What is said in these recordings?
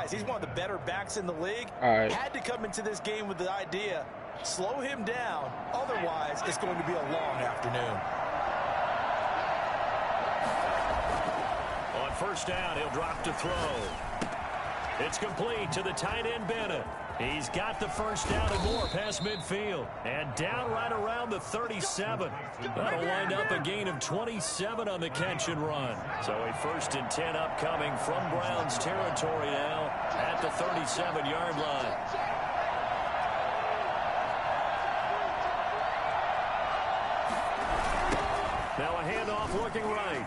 He's one of the better backs in the league. Had to come into this game with the idea, slow him down. Otherwise, it's going to be a long afternoon. On first down, he'll drop to throw. It's complete to the tight end, Bennett. He's got the first down and more past midfield. And down right around the 37. That'll wind up a gain of 27 on the catch and run. So a 1st and 10 upcoming from Browns territory now at the 37-yard line. Now a handoff looking right.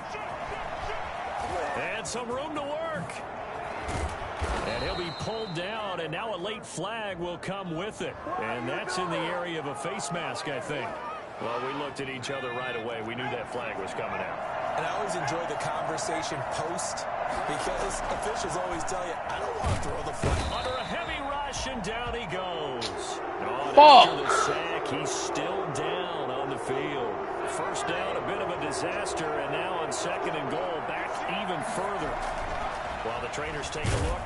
And some room to work. And he'll be pulled down, and now a late flag will come with it. And that's in the area of a face mask, I think. Well, we looked at each other right away. We knew that flag was coming out. And I always enjoy the conversation post, because officials always tell you, I don't want to throw the flag. Under a heavy rush, and down he goes. After the sack, he's still down on the field. First down, a bit of a disaster, and now on 2nd and goal, back even further. While the trainers take a look,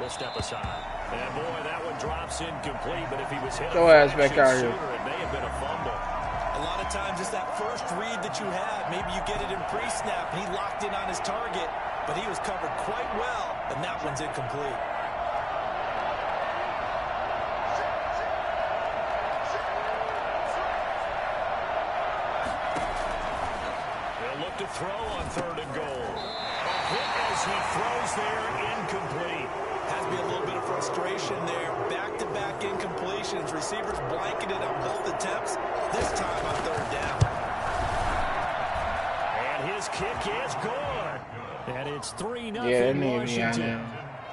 we'll step aside. And boy, that one drops incomplete, but if he was hit Go ass back out here. It may have been a fumble. A lot of times it's that first read that you have. Maybe you get it in pre-snap, and he locked in on his target, but he was covered quite well, and that one's incomplete. They'll look to throw on 3rd and goal. Hit as he throws there, incomplete. Has to be a little bit of frustration there. Back-to-back incompletions. Receivers blanketed on both attempts. This time on 3rd down. And his kick is good. And it's 3-0 Washington.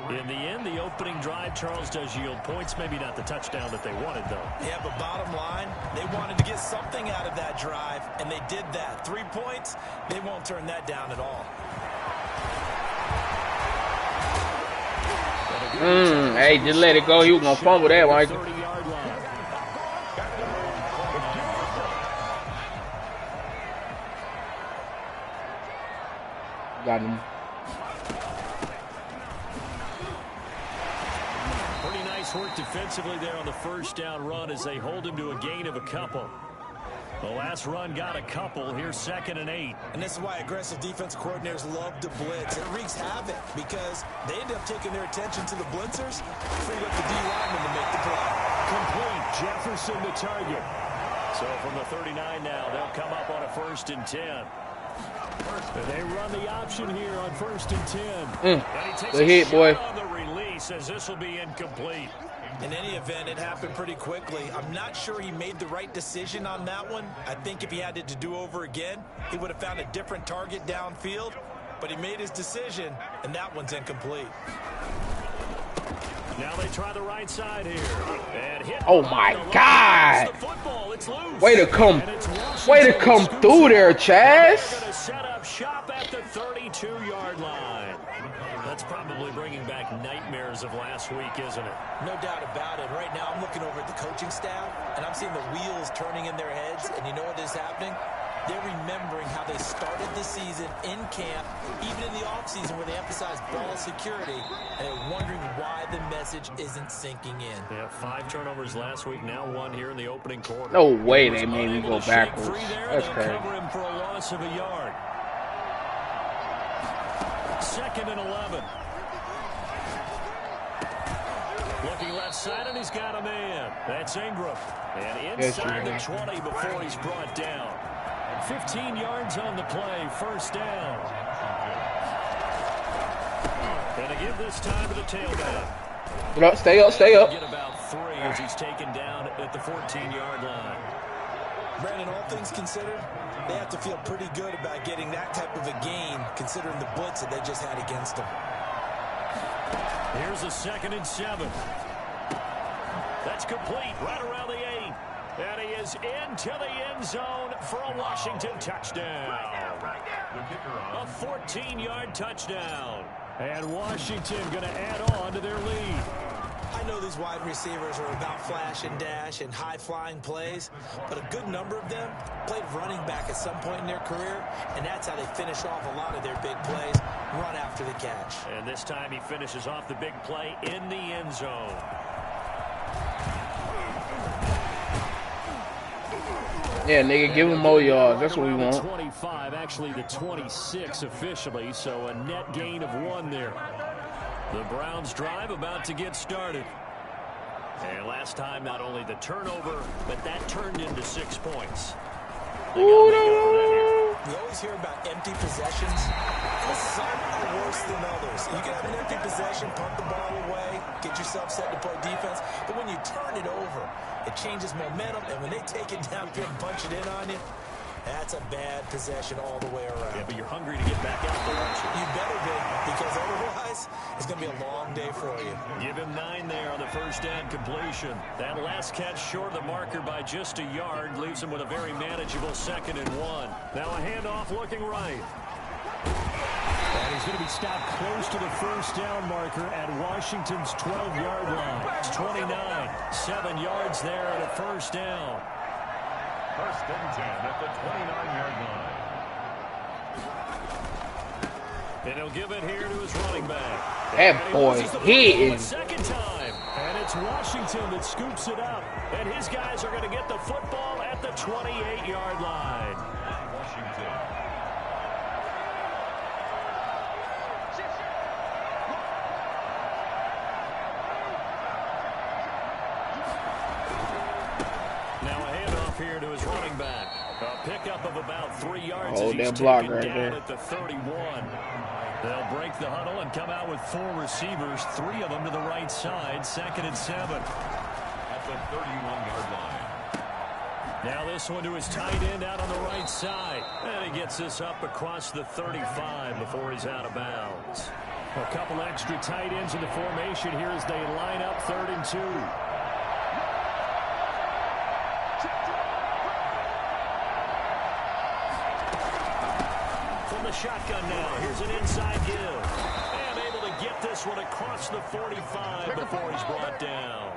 In the end, the opening drive, Charles, does yield points. Maybe not the touchdown that they wanted, though. Yeah, but bottom line, they wanted to get something out of that drive, and they did that. 3 points, they won't turn that down at all. Hey, just let it go. He was going to fumble that, Michael. Got him. Pretty nice work defensively there on the first down run as they hold him to a gain of a couple. The last run got a couple. Here's 2nd and 8. And this is why aggressive defense coordinators love to blitz. It wreaks havoc because they end up taking their attention to the blitzers, freed up the D-lineman to make the play. Complete. Jefferson the target. So from the 39 now, they'll come up on a 1st and 10. They run the option here on 1st and 10. And he takes the hit, boy. On the release as this will be incomplete. In any event, it happened pretty quickly. I'm not sure he made the right decision on that one. I think if he had it to do over again, he would have found a different target downfield. But he made his decision, and that one's incomplete. Now they try the right side here. And hit my God. It's loose. Way to come through there, Chaz. Going to set up shop at the 32-yard line. That's probably bringing back nightmares of last week, isn't it? No doubt about it. Right now I'm looking over at the coaching staff, and I'm seeing the wheels turning in their heads, and you know what is happening? They're remembering how they started the season in camp, even in the offseason where they emphasized ball security, and they're wondering why the message isn't sinking in. Yeah, 5 turnovers last week, now 1 here in the opening quarter. No way they made me go backwards. That's crazy. Cover him for a loss of a yard. 2nd and 11. Looking left side, and he's got a man. That's Ingram. And inside the 20 before he's brought down. 15 yards on the play, 1st down. Going to give this time to the tailback. Stay up. Get about 3 as he's taken down at the 14-yard line. Brandon, all things considered, they have to feel pretty good about getting that type of a gain, considering the blitz that they just had against them. Here's a 2nd and 7. That's complete right around the 8. And he is into the end zone for a Washington touchdown. A 14-yard touchdown. And Washington going to add on to their lead. I know these those wide receivers are about flash and dash and high-flying plays, but a good number of them played running back at some point in their career, and that's how they finish off a lot of their big plays, run after the catch. And this time he finishes off the big play in the end zone. Yeah, nigga, give him more yards. That's what we want. 25, actually the 26 officially, so a net gain of 1 there. The Browns drive about to get started. And last time, not only the turnover, but that turned into 6 points. We always hear about empty possessions. Some are worse than others. You can have an empty possession, punt the ball away, get yourself set to play defense. But when you turn it over, it changes momentum. And when they take it downfield and punch it in on you, that's a bad possession all the way around. Yeah, but you're hungry to get back out there, aren't you? You better be, because otherwise it's going to be a long day for you. Give him 9 there on the first down completion. That last catch short of the marker by just a yard leaves him with a very manageable 2nd and 1. Now a handoff looking right. And he's going to be stopped close to the first down marker at Washington's 12-yard line. It's 29, 7 yards there at a first down. 1st and 10 at the 29-yard line. And he'll give it here to his running back. That boy, he is. Second time. And it's Washington that scoops it up. And his guys are going to get the football at the 28-yard line. Washington. Here to his running back. A pickup of about 3 yards Oh, as he's that block taken right down there. at the 31. They'll break the huddle and come out with 4 receivers, 3 of them to the right side, 2nd and 7. At the 31-yard line. Now this one to his tight end out on the right side. And he gets this up across the 35 before he's out of bounds. A couple extra tight ends in the formation here as they line up 3rd and 2. Shotgun now. Here's an inside give. And able to get this one across the 45 before he's brought down.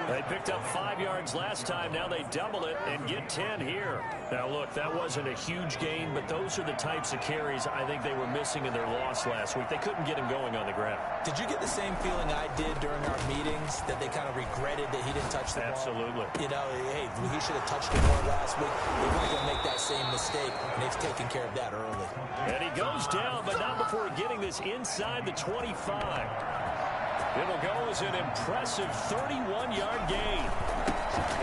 They picked up 5 yards last time. Now they double it and get 10 here. Now, look, that wasn't a huge gain, but those are the types of carries I think they were missing in their loss last week. They couldn't get him going on the ground. Did you get the same feeling I did during our meetings, that they kind of regretted that he didn't touch the ball? Absolutely. You know, hey, he should have touched it more last week. They weren't going to make that same mistake, and they've taken care of that early. And he goes down, but not before getting this inside the 25. It'll go as an impressive 31-yard gain.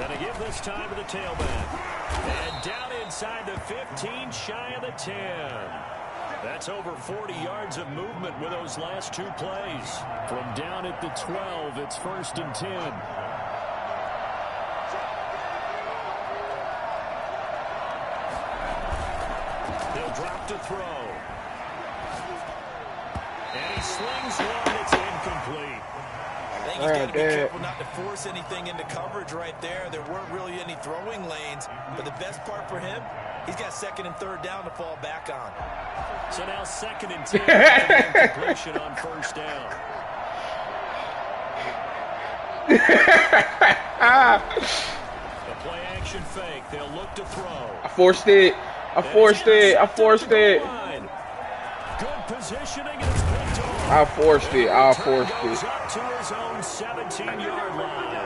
Gonna give this time to the tailback. And down inside the 15, shy of the 10. That's over 40 yards of movement with those last 2 plays. From down at the 12, it's 1st and 10. He'll drop to throw. And he slings one that's incomplete. I think he's got to be careful not to force anything into coverage right there. There weren't really any throwing lanes. But the best part for him, he's got 2nd and 3rd down to fall back on. So now 2nd and 10. Completion on 1st down. The play action fake. They'll look to throw. I forced it. I forced it. Good positioning, and it's picked off. I forced it. Goes up to his own 17-yard line.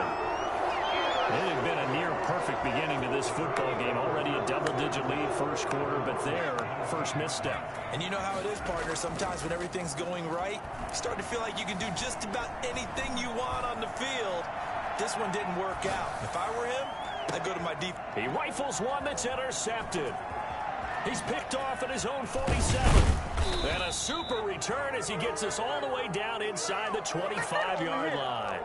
It had been a near-perfect beginning to this football game. Already a double-digit lead first quarter, but their first misstep. And you know how it is, partner. Sometimes when everything's going right, you start to feel like you can do just about anything you want on the field. This one didn't work out. If I were him, I'd go to my deep. He rifles one that's intercepted. He's picked off at his own 47. And a super return as he gets us all the way down inside the 25-yard line.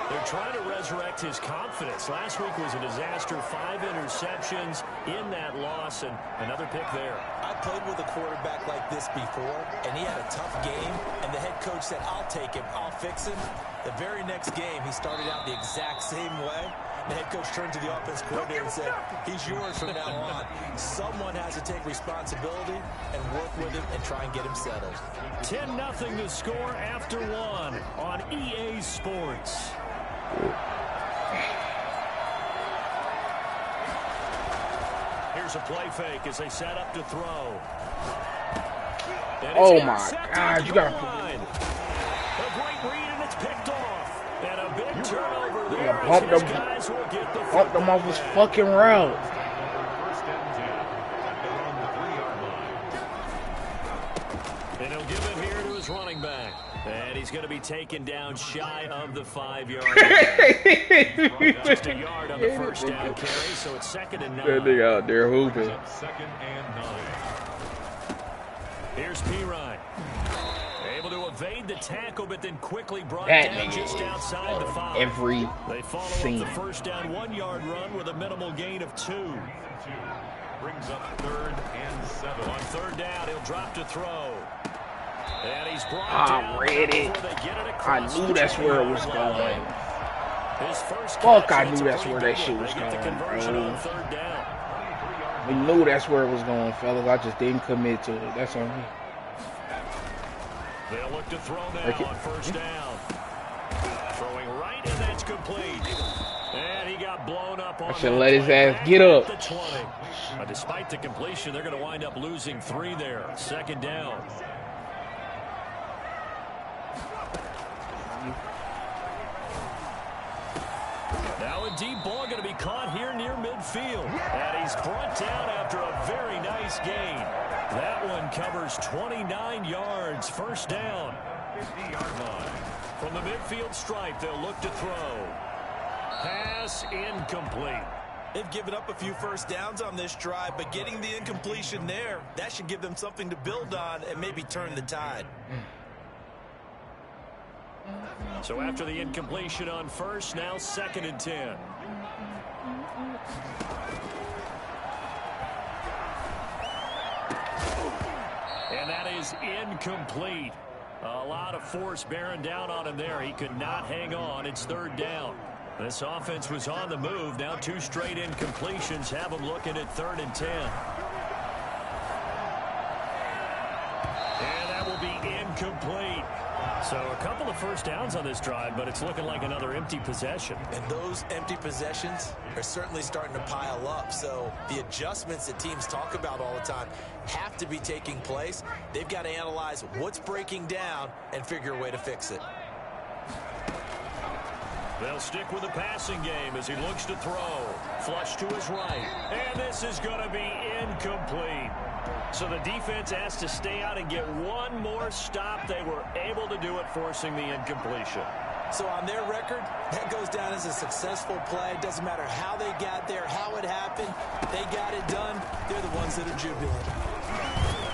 They're trying to resurrect his confidence. Last week was a disaster. 5 interceptions in that loss, and another pick there. I played with a quarterback like this before, and he had a tough game, and the head coach said, I'll take him, I'll fix him. The very next game, he started out the exact same way. The head coach turned to the offense coordinator and said, he's yours from now on. Someone has to take responsibility and work with him and try and get him settled. 10-0 to score after 1 on EA Sports. Here's a play fake as they set up to throw. Oh my God, you got a great read and it's picked off. And a big turnover there. Bumped him off his fucking route. And he'll give it here to his running back. And he's going to be taken down shy of the 5-yard line. Just a yard on the first down carry, so it's 2nd and 9. That nigga out there hooping. 2nd and 9. Here's Pirine. Able to evade the tackle, but then quickly brought That down nigga just outside the 5. Every They follow scene. up the first down 1-yard run with a minimal gain of 2. Brings up 3rd and 7. On 3rd down, he'll drop to throw. And he's brought down. I read it. I knew that's where it was going. Fuck, I knew that's where that shit was going, bro. We knew that's where it was going, fellas. I just didn't commit to it. That's on me. They'll look to throw now on 1st down. Throwing right, and that's complete. And he got blown up on I should let his ass get up. the 20. Despite the completion, they're going to wind up losing 3 there. 2nd down. Now a deep ball going to be caught here near midfield. And he's brought down after a very nice gain. That one covers 29 yards. 1st down. 50-yard line. From the midfield stripe, they'll look to throw. Pass incomplete. They've given up a few first downs on this drive, but getting the incompletion there, that should give them something to build on and maybe turn the tide. So after the incompletion on 1st, now 2nd and 10. And that is incomplete. A lot of force bearing down on him there. He could not hang on. It's 3rd down. This offense was on the move. Now 2 straight incompletions have them looking at 3rd and 10. And that will be incomplete. So a couple of first downs on this drive, but it's looking like another empty possession. And those empty possessions are certainly starting to pile up. So the adjustments that teams talk about all the time have to be taking place. They've got to analyze what's breaking down and figure a way to fix it. They'll stick with the passing game as he looks to throw. Flush to his right. And this is going to be incomplete. So the defense has to stay out and get one more stop. They were able to do it, forcing the incompletion. So on their record, that goes down as a successful play. Doesn't matter how they got there, how it happened. They got it done. They're the ones that are jubilant.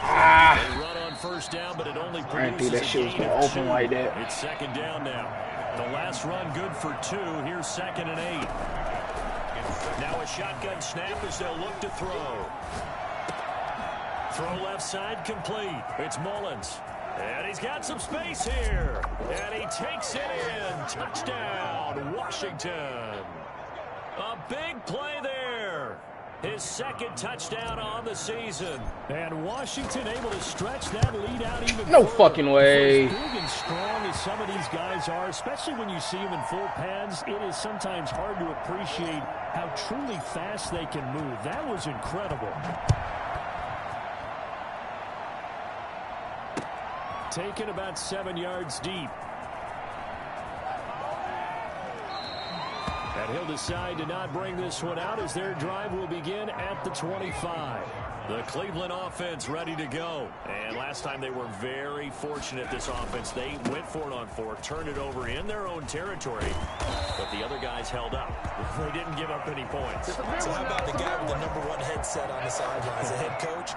They run on 1st down, but it only produces I didn't think that shit was going to open like that. It's 2nd down now. The last run good for 2. Here's 2nd and 8. Now a shotgun snap as they'll look to throw. Throw left side complete. It's Mullins. And he's got some space here. And he takes it in. Touchdown, Washington. A big play there. His 2nd touchdown on the season. And Washington able to stretch that lead out even No further. fucking way. For as big and strong as some of these guys are, especially when you see them in full pads, it is sometimes hard to appreciate how truly fast they can move. That was incredible. Taken about 7 yards deep. And he'll decide to not bring this one out as their drive will begin at the 25. The Cleveland offense ready to go. And last time they were very fortunate, this offense. They went for it on 4, turned it over in their own territory. But the other guys held up. They didn't give up any points. So how about the guy with the #1 headset on the sidelines, the head coach?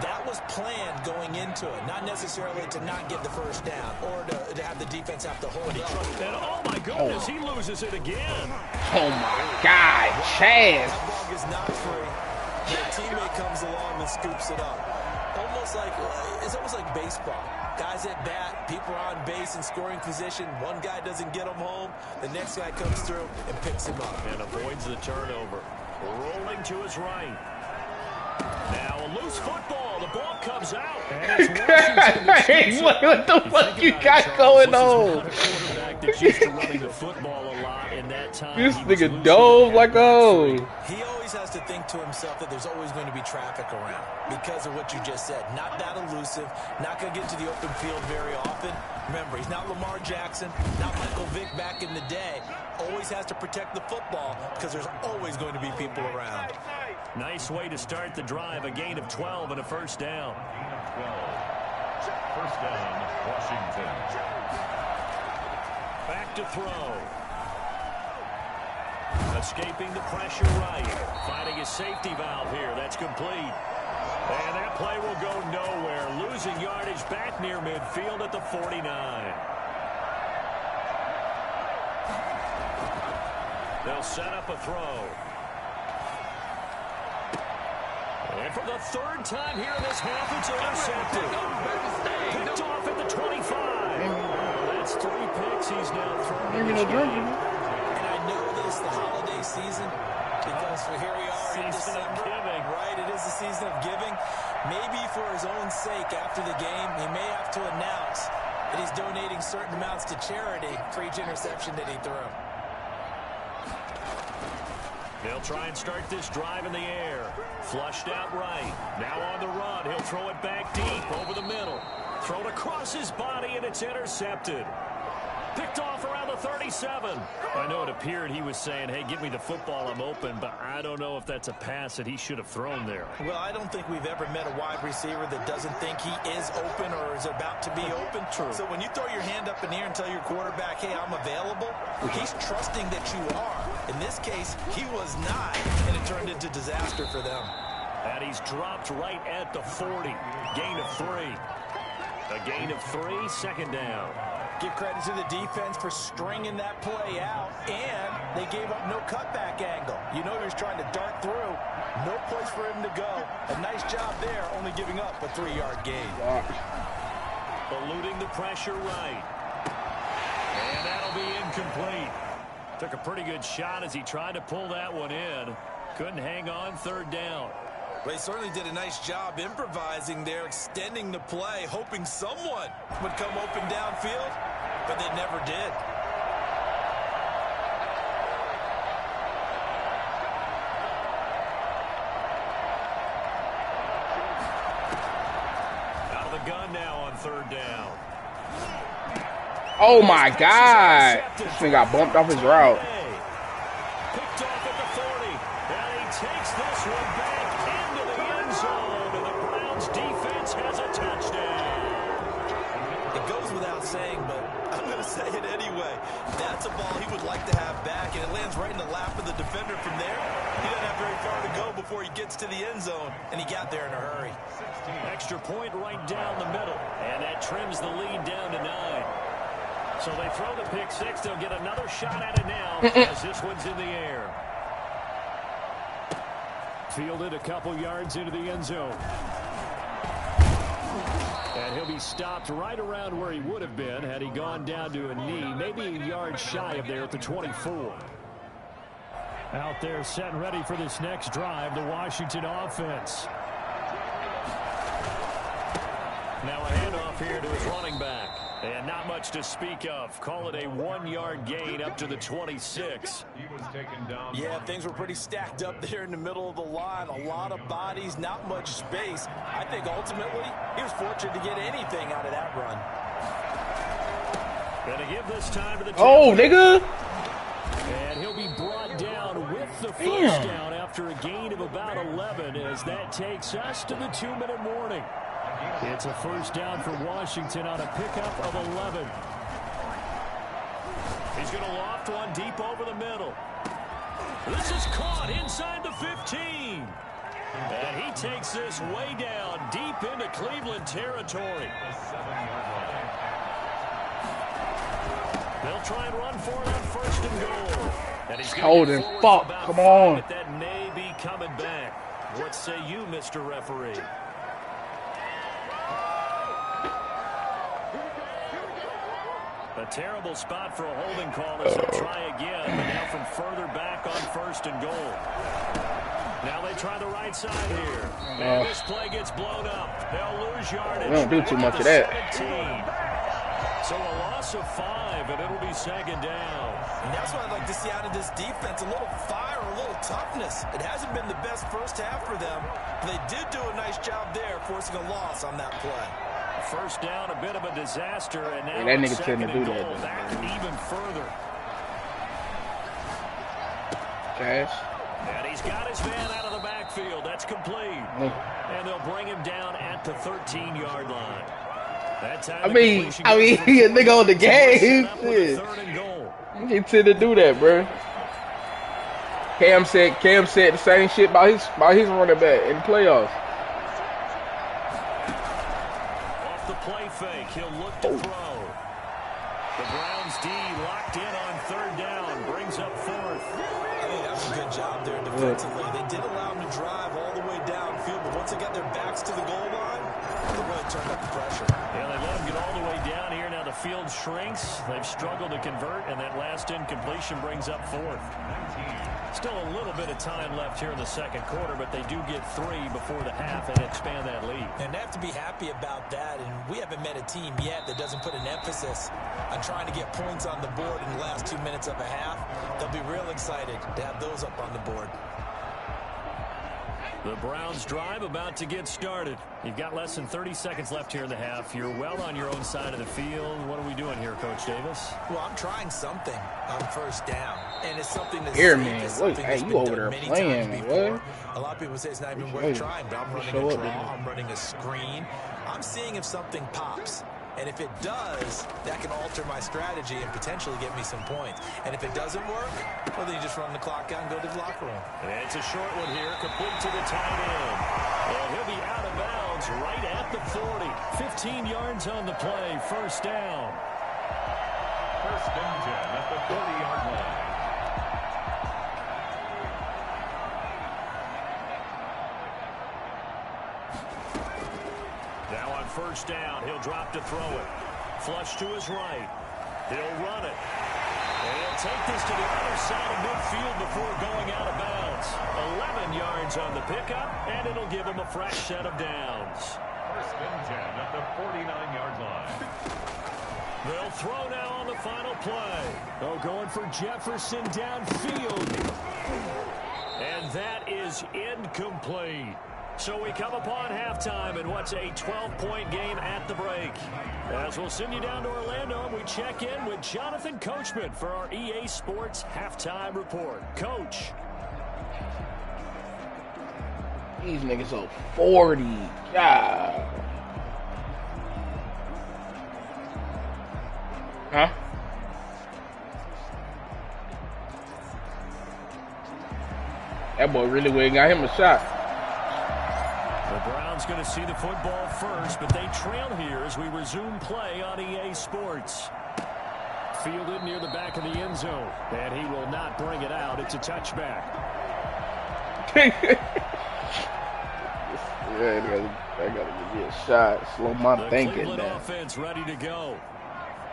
That was planned going into it, not necessarily to not get the first down or to have the defense have to hold up. And oh my goodness, he loses it again. Oh my God, Chaz. That ball is not free. Their teammate comes along and scoops it up. It's almost like baseball. Guys at bat, people are on base in scoring position. One guy doesn't get them home. The next guy comes through and picks him up. And avoids the turnover. Rolling to his right. Now a loose football. The ball comes out. Hey, what the fuck you got going on? This This nigga dove like a hoe. He always always has to think to himself that there's always going to be traffic around because of what you just said. Not that elusive, not going to get to the open field very often. Remember, he's not Lamar Jackson, not Michael Vick back in the day. Always has to protect the football because there's always going to be people around. Nice way to start the drive, a gain of 12 and a first down. First down, Washington. Back to throw. Escaping the pressure right. Finding a safety valve here. That's complete. And that play will go nowhere. Losing yardage back near midfield at the 49. They'll set up a throw. And for the third time here in this half, it's intercepted. Picked off at the 25. That's 3 picks he's now thrown. And I know this, the holiday season, because here we are in December. Right, it is the season of giving. Maybe for his own sake after the game, he may have to announce that he's donating certain amounts to charity for each interception that he threw. They'll try and start this drive in the air. Flushed out right. Now on the run. He'll throw it back deep over the middle. Thrown across his body, and it's intercepted. Picked off around the 37. I know it appeared he was saying, hey, give me the football, I'm open, but I don't know if that's a pass that he should have thrown there. Well, I don't think we've ever met a wide receiver that doesn't think he is open or is about to be open. True. So when you throw your hand up in the air and tell your quarterback, hey, I'm available, he's trusting that you are. In this case, he was not, and it turned into disaster for them. And he's dropped right at the 40. Gain of 3. A gain of 3, second down. Give credit to the defense for stringing that play out, and they gave up no cutback angle. You know he was trying to dart through. No place for him to go. A nice job there, only giving up a 3-yard gain. Eluding the pressure right. And that'll be incomplete. Took a pretty good shot as he tried to pull that one in. Couldn't hang on, third down. Well, he certainly did a nice job improvising there, extending the play, hoping someone would come open downfield, but they never did. Out of the gun now on third down. Oh, my God. This thing got bumped off his route. Picked off at the 40. And he takes this one back into the end zone. And the Browns defense has a touchdown. It goes without saying, but I'm going to say it anyway. That's a ball he would like to have back, and it lands right in the lap of the defender from there. He doesn't have very far to go before he gets to the end zone, and he got there in a hurry. Extra point right down the middle. And that trims the lead down to 9. So they throw the pick 6. They'll get another shot at it now as this one's in the air. Fielded a couple yards into the end zone. And he'll be stopped right around where he would have been had he gone down to a knee, maybe a yard shy of there at the 24. Out there set and ready for this next drive, the Washington offense. Now a handoff here to his running back. And not much to speak of. Call it a 1-yard gain up to the 26. He was taken down. Yeah, things were pretty stacked up there in the middle of the line. A lot of bodies, not much space. I think ultimately he was fortunate to get anything out of that run. Gonna give this time to the Oh, nigga. And he'll be brought down with the first down after a gain of about 11 as that takes us to the 2-minute warning. It's a first down for Washington on a pickup of 11. He's going to loft one deep over the middle. This is caught inside the 15. And he takes this way down deep into Cleveland territory. They'll try and run for it on first and goal. And he's holding. Fuck, come on. But that may be coming back. What say you, Mr. Referee? A terrible spot for a holding call as they'll try again, but now from further back on first and goal. Now they try the right side here. And this play gets blown up. They'll lose yardage. We don't do too much of that. 17. So a loss of 5, and it'll be second down. And that's what I'd like to see out of this defense, a little fire, a little toughness. It hasn't been the best first half for them, but they did do a nice job there, forcing a loss on that play. First down, a bit of a disaster, and now that nigga tend to do that. Back even further. Cash. And he's got his man out of the backfield. That's complete. And they'll bring him down at the 13-yard line. I mean, he a nigga on the game. He tend to do that, bro. Cam said the same shit about his running back in the playoffs. Off the play fake, he'll look to throw. The Browns D locked in on third down, brings up fourth. I think that was a good job there defensively. They did allow them to drive all the way downfield, but once they got their backs to the goal line, they really turned up the pressure. Yeah, they let them get all the way down here. Now the field shrinks. They've struggled to convert, and that last incompletion brings up fourth. Still a little bit of time left here in the second quarter, but they do get 3 before the half and expand that lead. And they have to be happy about that, and we haven't met a team yet that doesn't put an emphasis on trying to get points on the board in the last 2 minutes of a half. They'll be real excited to have those up on the board. The Browns drive about to get started. You've got less than 30 seconds left here in the half. You're well on your own side of the field. What are we doing here, Coach Davis? Well, I'm trying something on first down, and it's something that's here, man. Look, hey, you over there playing, what? A lot of people say it's not even worth trying, but I'm running a draw, I'm running a screen. I'm seeing if something pops. And if it does, that can alter my strategy and potentially get me some points. And if it doesn't work, well, then you just run the clock out and go to the locker room. And it's a short one here, complete to the tight end. And he'll be out of bounds right at the 40. 15 yards on the play, first down. First and 10 at the 40-yard line. First down, he'll drop to throw it. Flush to his right. He'll run it. And he'll take this to the other side of midfield before going out of bounds. 11 yards on the pickup, and it'll give him a fresh set of downs. First and 10 at the 49-yard line. They'll throw now on the final play. Oh, going for Jefferson downfield. And that is incomplete. So we come upon halftime in what's a 12-point game at the break. As we'll send you down to Orlando, and we check in with Jonathan Coachman for our EA Sports Halftime Report. Coach. These niggas are 40. God. Huh? That boy really went and got him a shot. The Browns going to see the football first, but they trail here as we resume play on EA Sports. Fielded near the back of the end zone, and he will not bring it out. It's a touchback. Yeah, I gotta give you a shot. Slow my thinking down. Now. Offense ready to go.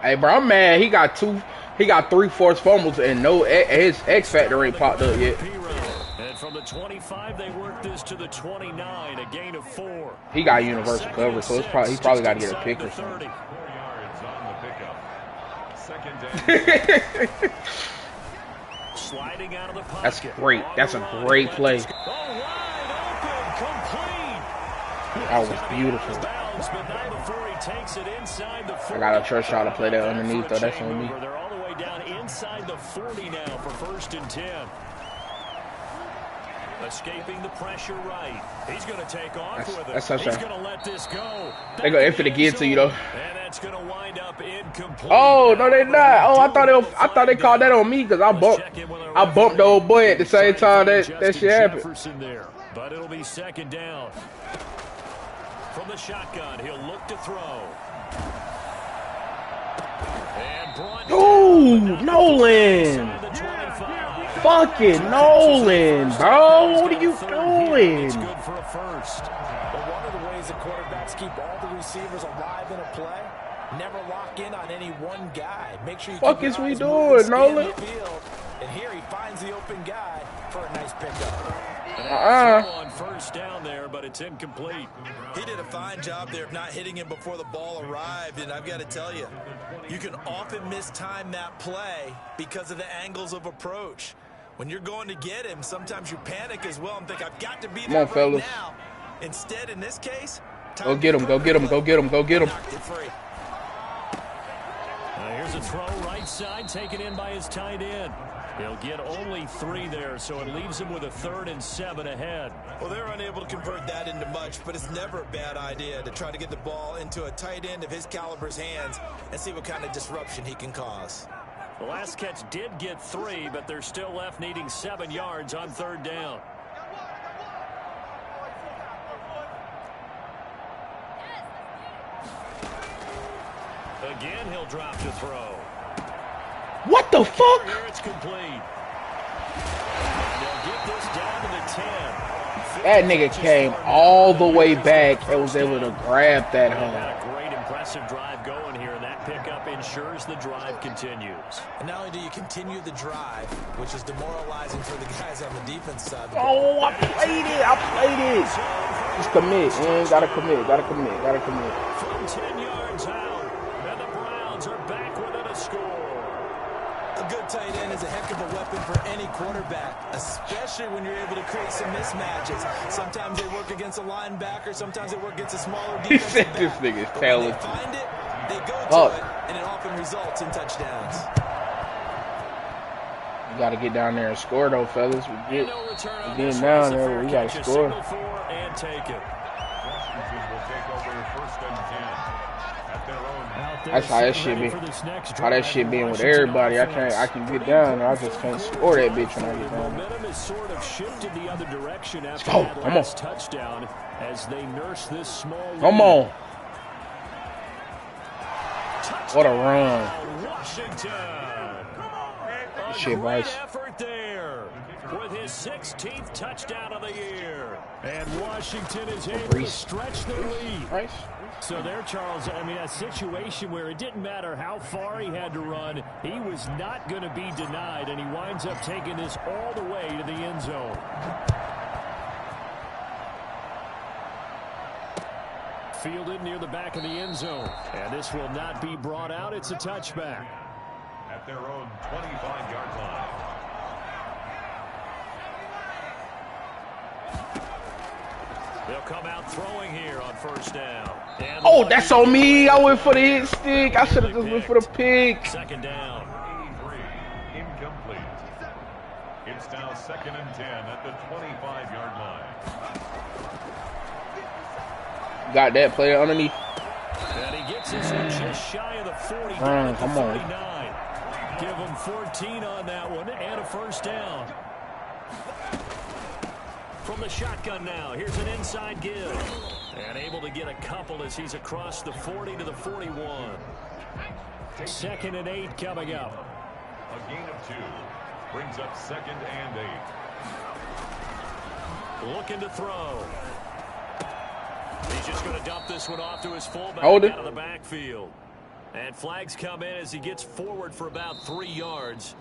Hey, bro, I'm mad. He got 3 forced fumbles and his X factor ain't popped up yet. And from the 25, they work this to the 29, a gain of 4. He got universal coverage, so he probably got to get a pick or something. 4 yards on the pickup. Second down. Sliding out of the pocket. That's great. That's a great play. Wide open, complete. That was beautiful. I got to trust y'all to play that underneath, though. That's on me. They're all the way down inside the 40 now for first and 10. Escaping the pressure right. He's going to take off with it. He's going to let this go. They're going to get to you, though. And that's going to wind up incomplete. Oh, no, they're not. Oh, I thought they called that on me because I bumped the old boy at the same time that shit happened. But it'll be second down. From the shotgun, he'll look to throw. Ooh, Nolan. Fucking Nolan, bro. What are you doing? It's good for a first. But one of the ways that quarterbacks keep all the receivers alive in a play, never lock in on any one guy. Make sure you fuck is we doing, Nolan? And here he finds the open guy for a nice pickup. On first down there, but it's incomplete. He did a fine job there of not hitting him before the ball arrived, and I've got to tell you, you can often mistime that play because of the angles of approach. When you're going to get him, sometimes you panic as well and think, I've got to be there right now. Instead, in this case, go get him, go get him, go get him, go get him. Here's a throw right side, taken in by his tight end. He'll get only 3 there, so it leaves him with a 3rd and 7 ahead. Well, they're unable to convert that into much, but it's never a bad idea to try to get the ball into a tight end of his caliber's hands and see what kind of disruption he can cause. The last catch did get 3, but they're still left needing 7 yards on 3rd down. Again, he'll drop to throw. What the fuck? Here it's complete. They'll get this down to the 10. That nigga came all the way back and was able to grab that home. A great impressive drive going here, and that pickup ensures the drive continues. And not only do you continue the drive, which is demoralizing for the guys on the defense side. Oh, I played it. I played it. Just commit, man. Gotta commit. Gotta commit. Gotta commit. From 10 yards out, and the Browns are back within a score. A good tight end is a heck of a weapon for any quarterback, especially when you're able to create some mismatches. Sometimes they work against a linebacker, sometimes they work against a smaller defensive He said this nigga's talented. When they find it, they go to it, and it often results in touchdowns. We got to get down there and score, though, fellas. We're getting down there, we got to score. And take it. That's how that shit be. How that shit being with everybody. I can get down. I just can't score that bitch when I get down. Momentum has sort of shifted the other direction after that last touchdown as they nurse this small lead. Come on. What a run. Washington. Shit, Bryce. Effort there with his 16th touchdown of the year. And Washington is able to stretch their lead. Bryce. So there, Charles, I mean, a situation where it didn't matter how far he had to run, he was not going to be denied, and he winds up taking this all the way to the end zone. Fielded near the back of the end zone, and this will not be brought out. It's a touchback. At their own 25-yard line. They'll come out throwing here on first down. And oh, that's on me. I went for the hit stick. I should have just went for the pick. 2nd down. 83, incomplete. It's now 2nd and 10 at the 25-yard line. Got that player underneath. And he gets us in just shy of the 40. Come on. Give him 14 on that one and a first down. From the shotgun now, here's an inside give. And able to get a couple as he's across the 40 to the 41. 2nd and 8 coming up. A gain of 2 brings up 2nd and 8. Looking to throw. He's just going to dump this one off to his fullback out of the backfield. And flags come in as he gets forward for about 3 yards.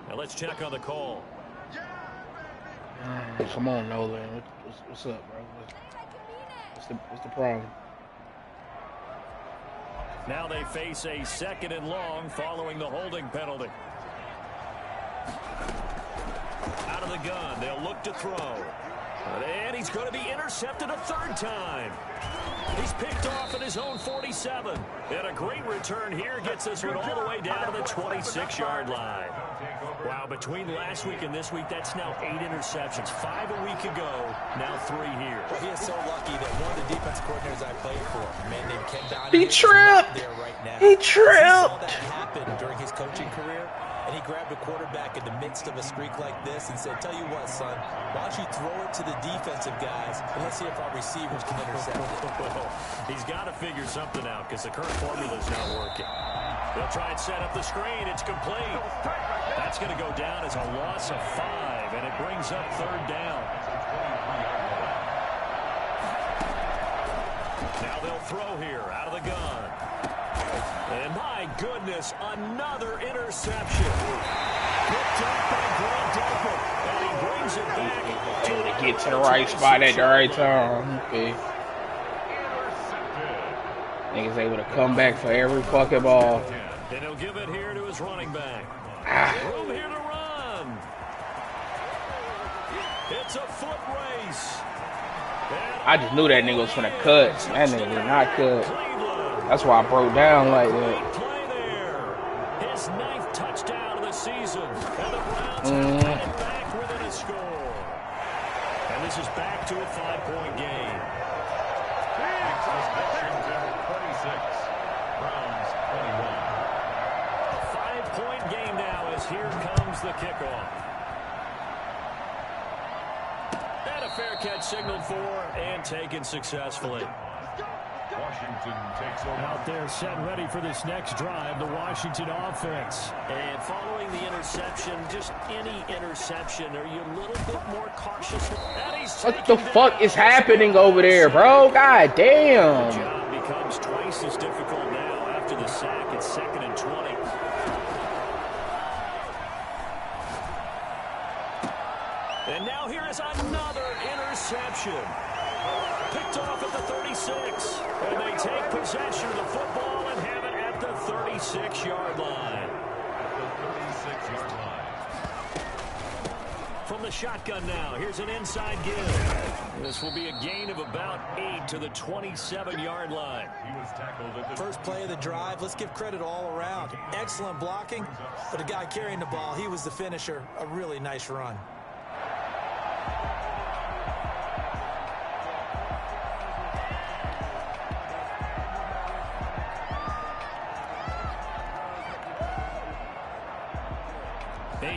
Now let's check on the call. Come on, Nolan. What's up, bro? What's the problem? Now they face a 2nd and long following the holding penalty. Out of the gun, they'll look to throw. And he's going to be intercepted a 3rd time. He's picked off at his own 47. And a great return here gets this one all the way down to the 26-yard line. Wow, between last week and this week, that's now 8 interceptions. 5 a week ago, now 3 here. Well, he is so lucky that one of the defense coordinators I played for, a man named Ken Donahue, he tripped. There right now. He tripped. He saw that happen during his coaching career, and he grabbed a quarterback in the midst of a streak like this and said, tell you what, son, why don't you throw it to the defensive guys, and let's see if our receivers can intercept it. Well, he's got to figure something out because the current formula is not working. They'll try and set up the screen. It's complete. That's going to go down as a loss of 5, and it brings up 3rd down. Now they'll throw here out of the gun. And my goodness, another interception. Get to the right spot at the right time. Okay. Niggas able to come back for every fucking ball. And he'll give it here to his running back. Room here to run. It's a foot race. I just knew that nigga was finna cut. That nigga did not cut. That's why I broke down like that. Play there. His 9th touchdown of the season. And the Browns have it back within a score. And this is back to a 5-point game. Washington 26, Browns 21. A 5-point game now as here comes the kickoff. And a fair catch signaled for and taken successfully. Washington takes over. Out there set and ready for this next drive, the Washington offense. And following the interception, just any interception, are you a little bit more cautious? What the fuck is happening over there, bro? God damn. The job becomes twice as difficult now after the sack. It's 2nd and 20. And now here is another interception. Picked off at the 36. And they take possession of the football and have it at the 36-yard line. From the shotgun now, here's an inside give. This will be a gain of about 8 to the 27-yard line. First play of the drive, let's give credit all around. Excellent blocking, but the guy carrying the ball, he was the finisher. A really nice run.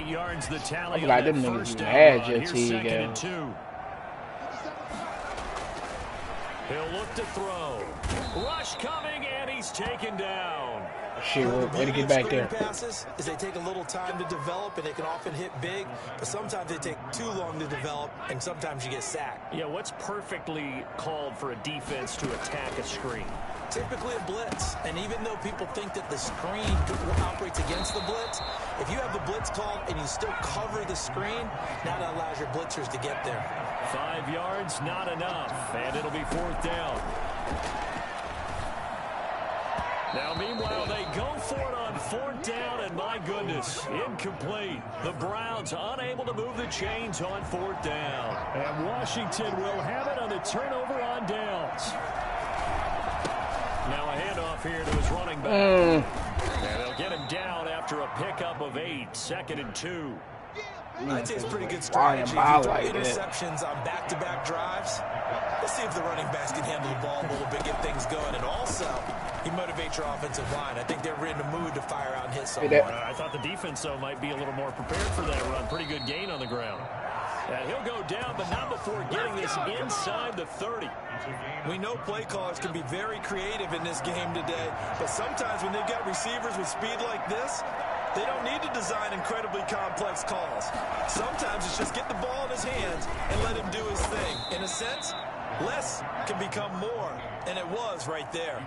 Yards the tally. I didn't think he had JT again. He'll look to throw. Rush coming, and he's taken down. Shit, way to get back there. Passes is they take a little time to develop, and they can often hit big, but sometimes they take too long to develop, and sometimes you get sacked. Yeah, what's perfectly called for a defense to attack a screen? Typically a blitz, and even though people think that the screen operates against the blitz, if you have the blitz called and you still cover the screen, now that allows your blitzers to get there. 5 yards, not enough, and it'll be 4th down. Now, meanwhile, they go for it on 4th down, and my goodness, incomplete. The Browns unable to move the chains on 4th down. And Washington will have it on the turnover on downs. Now a handoff here to his running back. And they'll get him down after a pickup of 8, 2nd and 2. I'd say it's pretty good strategy. Interceptions on back-to-back drives. Let's see if the running backs can handle the ball a little bit, get things going. And also, he motivates your offensive line. I think they're in the mood to fire out and hit someone. I thought the defense, though, might be a little more prepared for that run. Pretty good gain on the ground. And he'll go down, but not before getting this inside the 30. We know play callers can be very creative in this game today, but sometimes when they've got receivers with speed like this, they don't need to design incredibly complex calls. Sometimes it's just get the ball in his hands and let him do his thing. In a sense, less can become more, and it was right there.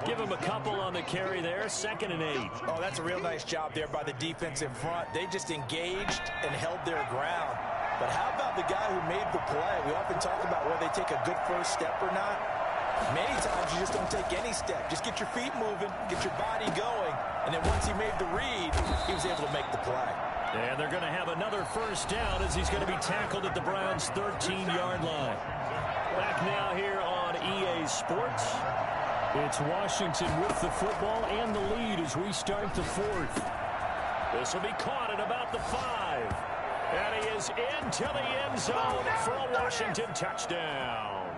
Give him a couple on the carry there, 2nd and 8. Oh, that's a real nice job there by the defense in front. They just engaged and held their ground. But how about the guy who made the play? We often talk about whether they take a good first step or not. Many times you just don't take any step. Just get your feet moving, get your body going, and then once he made the read, he was able to make the play. And they're going to have another 1st down as he's going to be tackled at the Browns' 13-yard line. Back now here on EA Sports. It's Washington with the football and the lead as we start the 4th. This will be caught at about the 5. And he is into the end zone for a Washington touchdown.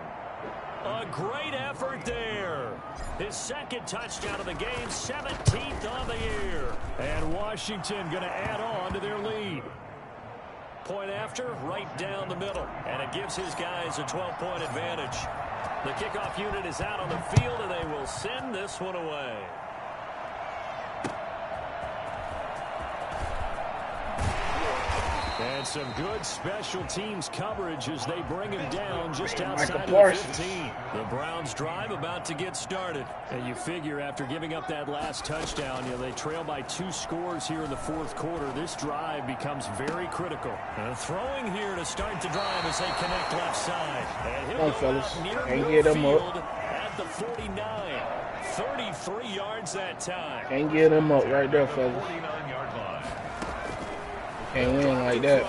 A great effort there. His 2nd touchdown of the game, 17th on the year. And Washington going to add on to their lead. Point after, right down the middle. And it gives his guys a 12-point advantage. The kickoff unit is out on the field, and they will send this one away. And some good special teams coverage as they bring him down just outside of the 15. The Browns drive about to get started. And you figure after giving up that last touchdown, they trail by 2 scores here in the fourth quarter. This drive becomes very critical. Throwing here to start the drive as they connect left side. And he'll go fellas. near Can't get him midfield up. at the 49. 33 yards that time. Can't get him up right there, fellas. 49-yard line. Can't win like that.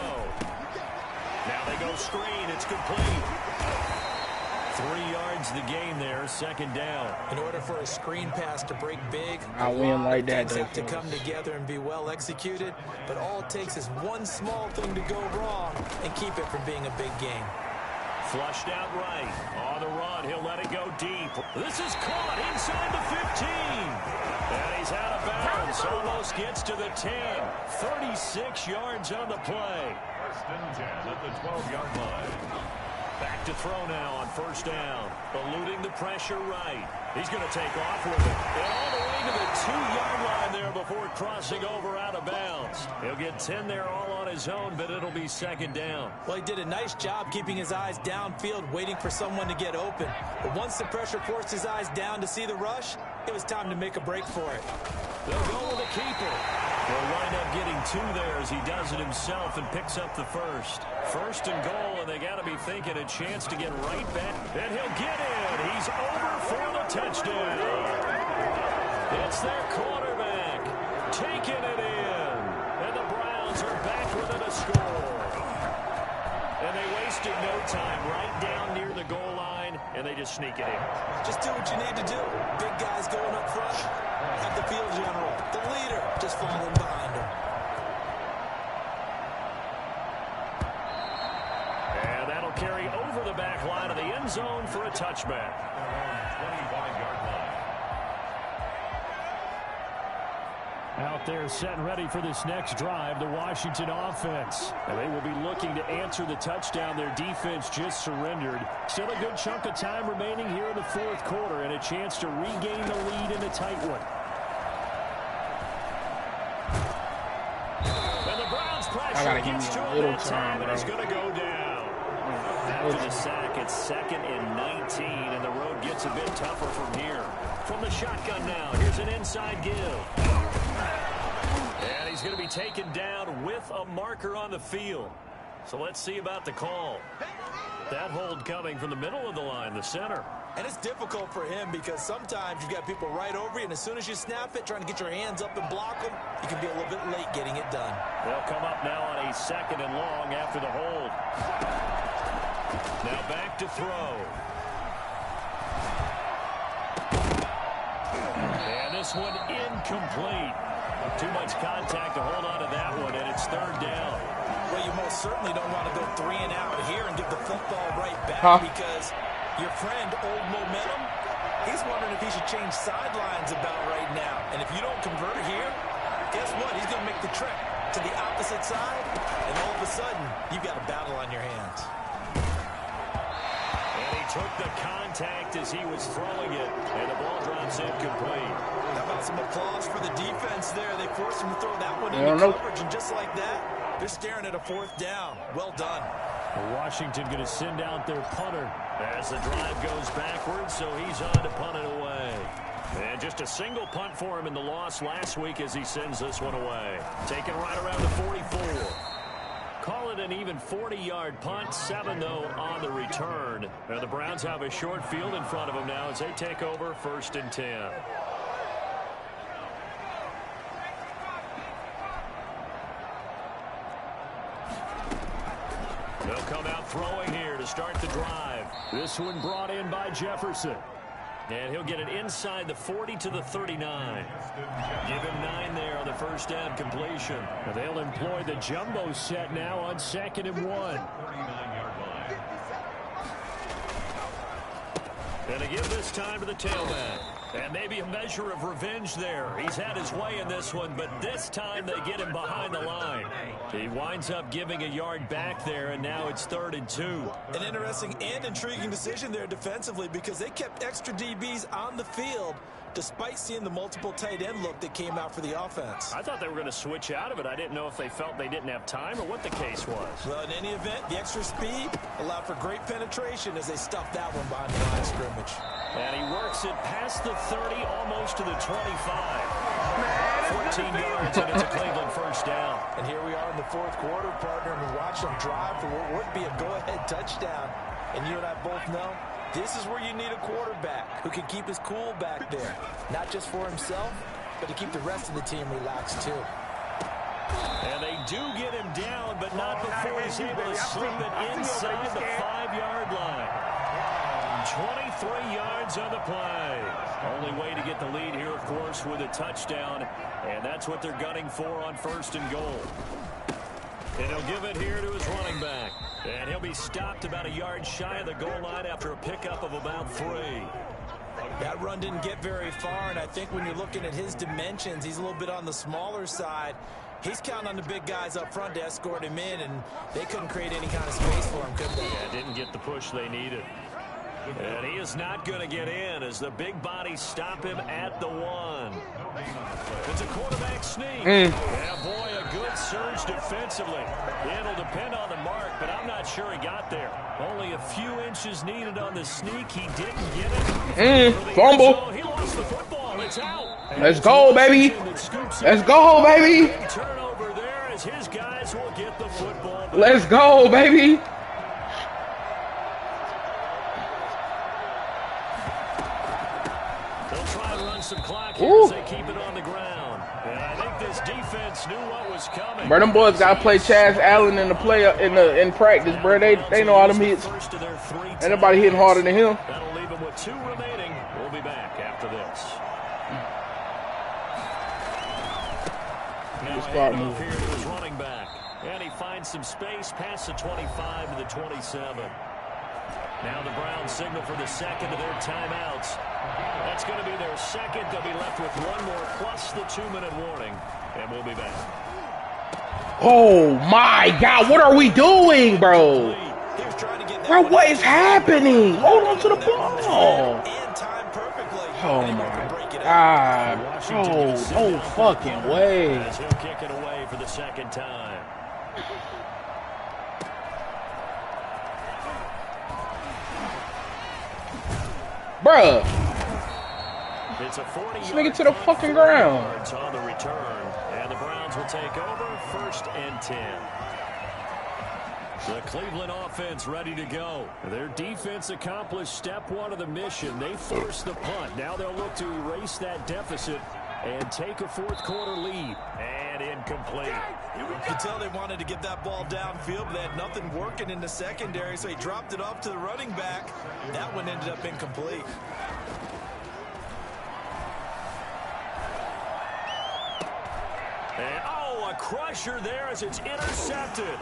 Now they go screen. It's complete. 3 yards the gain there. Second down. In order for a screen pass to break big, I win like that. things have to come together and be well executed. But all it takes is one small thing to go wrong and keep it from being a big game. Flushed out right. On the run. He'll let it go deep. This is caught inside the 15. And he's out of bounds. Almost gets to the 10. 36 yards on the play. First and 10 at the 12-yard line. Back to throw now on first down. Eluding the pressure right. He's going to take off with it. And all the way to the 2-yard line there before crossing over out of bounds. He'll get 10 there all on his own, but it'll be second down. Well, he did a nice job keeping his eyes downfield, waiting for someone to get open. But once the pressure forced his eyes down to see the rush, it was time to make a break for it. They'll go with a keeper. He'll wind up getting 2 there as he does it himself and picks up the first. First and goal, and they got to be thinking a chance to get right back. And he'll get in. He's over for the touchdown. It's their quarterback taking it in. And the Browns are back within a score. And they wasted no time right down near the goal line, and they just sneak it in. Just do what you need to do. Big guys going up front. Have the field general, the leader, just following behind him. And that'll carry over the back line of the end zone for a touchback. 25-yard line. Out there set and ready for this next drive, the Washington offense. And they will be looking to answer the touchdown their defense just surrendered. Still a good chunk of time remaining here in the fourth quarter and a chance to regain the lead in a tight one. And the Browns pressure gets to him that time and is going to go down. After the sack, it's 2nd and 19, and the road gets a bit tougher from here. From the shotgun now, here's an inside give. And he's going to be taken down with a marker on the field. So let's see about the call. That hold coming from the middle of the line, the center. And it's difficult for him because sometimes you've got people right over you, and as soon as you snap it, trying to get your hands up and block them, you can be a little bit late getting it done. They'll come up now on a 2nd and long after the hold. Now back to throw. And this one incomplete. Too much contact to hold on to that one, and it's 3rd down. Well, you most certainly don't want to go 3 and out here and give the football right back because your friend, Old Momentum, he's wondering if he should change sidelines about right now. And if you don't convert here, guess what? He's going to make the trek to the opposite side, and all of a sudden, you've got a battle on your hands. And he took the contact as he was throwing it, and the ball drops incomplete. How about some applause for the defense there? They forced him to throw that one into coverage, and just like that, they're staring at a 4th down. Well done. Washington going to send out their punter as the drive goes backwards, so he's on to punt it away. And just a single punt for him in the loss last week as he sends this one away. Taken right around the 44. Call it an even 40-yard punt, 7, though, on the return. And the Browns have a short field in front of them now as they take over 1st and 10. They'll come out throwing here to start the drive. This one brought in by Jefferson. And he'll get it inside the 40 to the 39. Give him 9 there on the first down completion. And they'll employ the jumbo set now on 2nd and 1. 49-yard line. And to give this time to the tailback. And maybe a measure of revenge there. He's had his way in this one, but this time they get him behind the line. He winds up giving a yard back there, and now it's 3rd and 2. An interesting and intriguing decision there defensively because they kept extra DBs on the field, despite seeing the multiple tight end look that came out for the offense. I thought they were going to switch out of it. I didn't know if they felt they didn't have time or what the case was. Well, in any event, the extra speed allowed for great penetration as they stuffed that one behind the line of scrimmage. And he works it past the 30, almost to the 25. 14 yards, and it's a Cleveland first down. And here we are in the fourth quarter, partner, and we watch them drive for what would be a go-ahead touchdown. And you and I both know this is where you need a quarterback who can keep his cool back there. Not just for himself, but to keep the rest of the team relaxed, too. And they do get him down, but not before he's able to slip it inside the 5-yard line. 23 yards on the play. Only way to get the lead here, of course, with a touchdown. And that's what they're gunning for on first and goal. And he'll give it here to his running back. And he'll be stopped about a yard shy of the goal line after a pickup of about 3. That run didn't get very far, and I think when you're looking at his dimensions, he's a little bit on the smaller side. He's counting on the big guys up front to escort him in, and they couldn't create any kind of space for him, could they? Yeah, didn't get the push they needed. And he is not going to get in as the big bodies stop him at the 1. It's a quarterback sneak. Yeah, boy, a good surge defensively. It'll depend on the mark, but I'm not sure he got there. Only a few inches needed on the sneak. He didn't get it. Fumble. He lost the football. It's out. Let's go, baby. Let's go, baby. Turnover there as his guys will get the football back. Let's go, baby. Some clock here as they keep it on the ground. And I think this defense knew what was coming. Bro, them boys gotta play Chaz Allen in the in practice, bro. They know all them hits. Ain't nobody hitting harder than him. That'll leave him with 2 remaining. We'll be back after this. Now a handoff here to his running back. And he finds some space past the 25 to the 27. Now the Browns signal for the second of their timeouts. That's going to be their second. They'll be left with 1 more plus the 2-minute warning. And we'll be back. Oh, my God. What are we doing, bro? Bro, what is happening? Hold on to the ball. Oh, my God. Bro, no fucking way. As he'll kick it away for the second time. Bruh. It's a 40-yard nigga to the fucking ground. On the return, and the Browns will take over 1st and 10. The Cleveland offense ready to go. Their defense accomplished step 1 of the mission. They forced the punt. Now they'll look to erase that deficit and take a fourth-quarter lead. And incomplete. You could tell they wanted to get that ball downfield, but they had nothing working in the secondary, so he dropped it off to the running back. That one ended up incomplete. And, a crusher there as it's intercepted.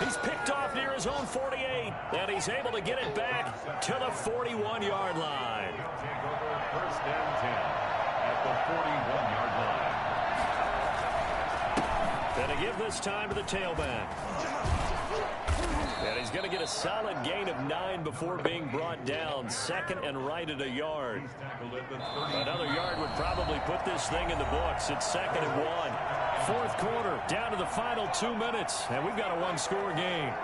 He's picked off near his own 48, and he's able to get it back to the 41-yard line. Take over 1st and 10 at the 41-yard line. And to give this time to the tailback. And he's going to get a solid gain of 9 before being brought down. 2nd and right at a yard. Another yard would probably put this thing in the books. It's 2nd and 1. Fourth quarter, down to the final 2 minutes, and we've got a 1-score game.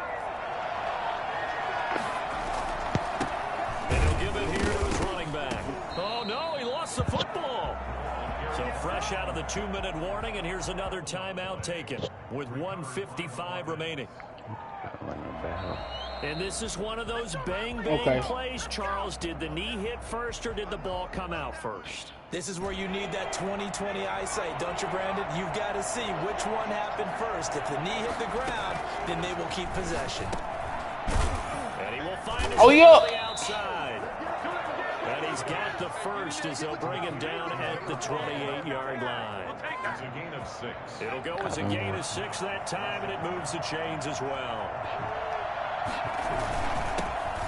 And he'll give it here to his running back. Oh, no, he lost the football. So fresh out of the 2-minute warning, and here's another timeout taken with 1:55 remaining. And this is one of those bang-bang plays, Charles. Did the knee hit first, or did the ball come out first? This is where you need that 20/20 eyesight, don't you, Brandon? You've got to see which one happened first. If the knee hit the ground, then they will keep possession. And he will find his way on the outside. And he's got the first as they'll bring him down at the 28-yard line. It's a gain of 6. It'll go as a gain of 6 that time, and it moves the chains as well.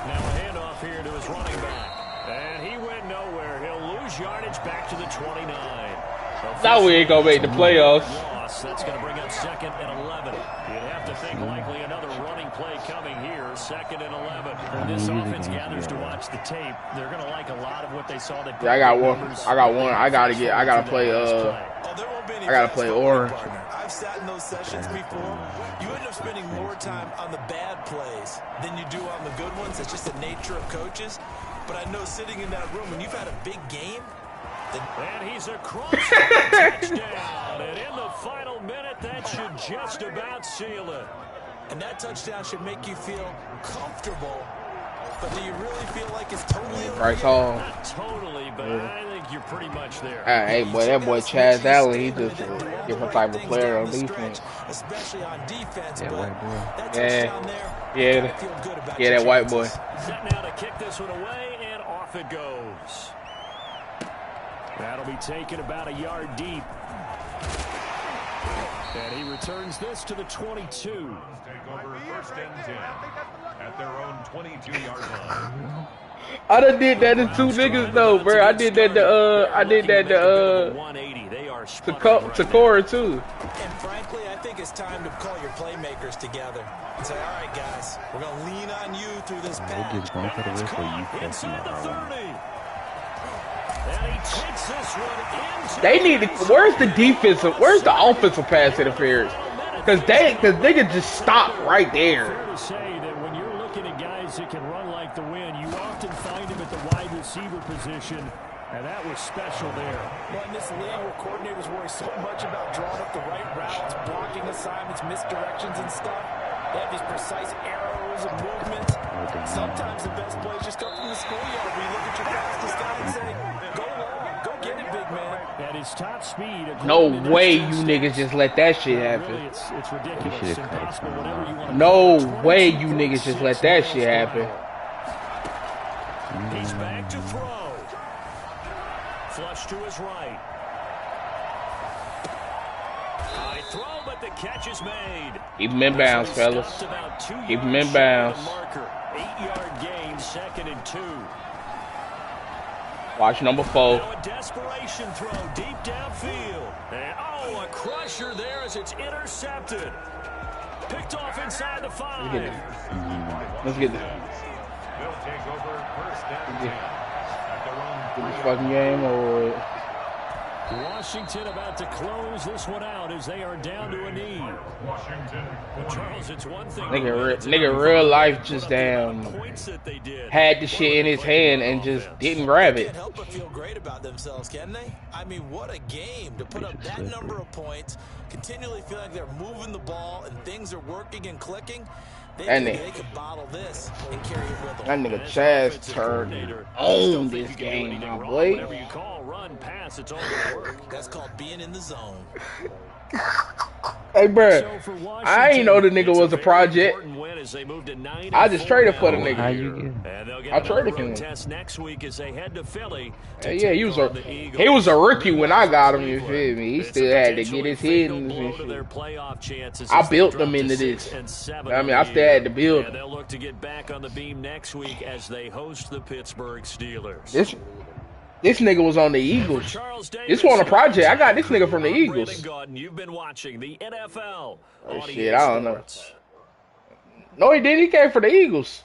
Now a handoff here to his running back. And he went nowhere. He'll lose yardage back to the 29. Now we ain't gonna make the playoffs. That's going to bring up 2nd and 11. You'd have to think likely another running play coming here. 2nd and 11. When this offense gathers to watch the tape, they're going to like a lot of what they saw. That yeah, I got one. I gotta play. I gotta play Orange. I've sat in those sessions before. You end up spending more time on the bad plays than you do on the good ones. It's just the nature of coaches. But I know sitting in that room when you've had a big game. And he's across the touchdown. And in the final minute, that should just about seal it. And that touchdown should make you feel comfortable. But do you really feel like it's totally over? Bryce Hall. Not totally, but I think you're pretty much there. Hey, boy, that boy Chaz Allen, he just a different type of player on defense. Especially on defense. That white boy. Yeah, that white boy. Set now to kick this one away, and off it goes. That'll be taken about a yard deep. And he returns this to the 22. Take over 1st and 10 at their own 22-yard line. I done did that to 2 niggas though, bro. I did that to Cora too. And frankly, I think it's time to call your playmakers together and say, all right, guys, we're gonna lean on you through this pass. Inside the 30. And he takes this one into They need to. Where's the offensive pass interference? Cause niggas just stop right there. Fair to say that when you're looking at guys that can run like the wind, you often find him at the wide receiver position, and that was special there. Well, in this league where coordinators worry so much about drawing up the right routes, blocking assignments, misdirections and stuff, they have these precise arrows and movements. Sometimes the best plays just come from the schoolyard where you look at your fastest guy and say, go long, go get it, big man. At his top speed. No way you niggas just let that shit happen. Really, it's ridiculous. It's impossible. Whatever you want to No do, way you niggas just let that shit happen. He's back to throw. Flush to his right. High throw, but the catch is made. Keep him in bounds, fellas. Keep him in bounds. 8-yard gain, 2nd and 2. Watch number 4. Now a desperation throw deep downfield. And a crusher there as it's intercepted. Picked off inside the 5. Let's get this. They'll take over 1st and 10 at their own. Get this fucking game or Washington about to close this one out as they are down to a knee. Washington. Charles, it's one thing. nigga real life just damn had the shit in his hand and just didn't grab it. Can't help but feel great about themselves, can they? I mean, what a game to put up that number of points, continually feel like they're moving the ball and things are working and clicking. They could bottle this and carry it with them. That nigga Chaz turned on this game, my boy. Whatever you call run, pass, it's all gonna work. That's called being in the zone. Hey, bro, I ain't know the nigga was a project. I just traded for the nigga. How you get? I traded for him. Test next week as they head to Philly. Yeah, he was a rookie when I got him. You feel me? He still had to get his head in and shit. I built them into this. I mean, I still had to build. And they'll look to get back on the beam next week as they host the Pittsburgh Steelers. This nigga was on the Eagles. This one a project. I got this nigga from the Eagles. You've been watching the NFL. Oh shit, I don't know. No, he didn't. He came for the Eagles.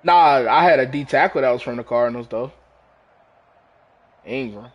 Nah, I had a D tackle that was from the Cardinals though. Ingram.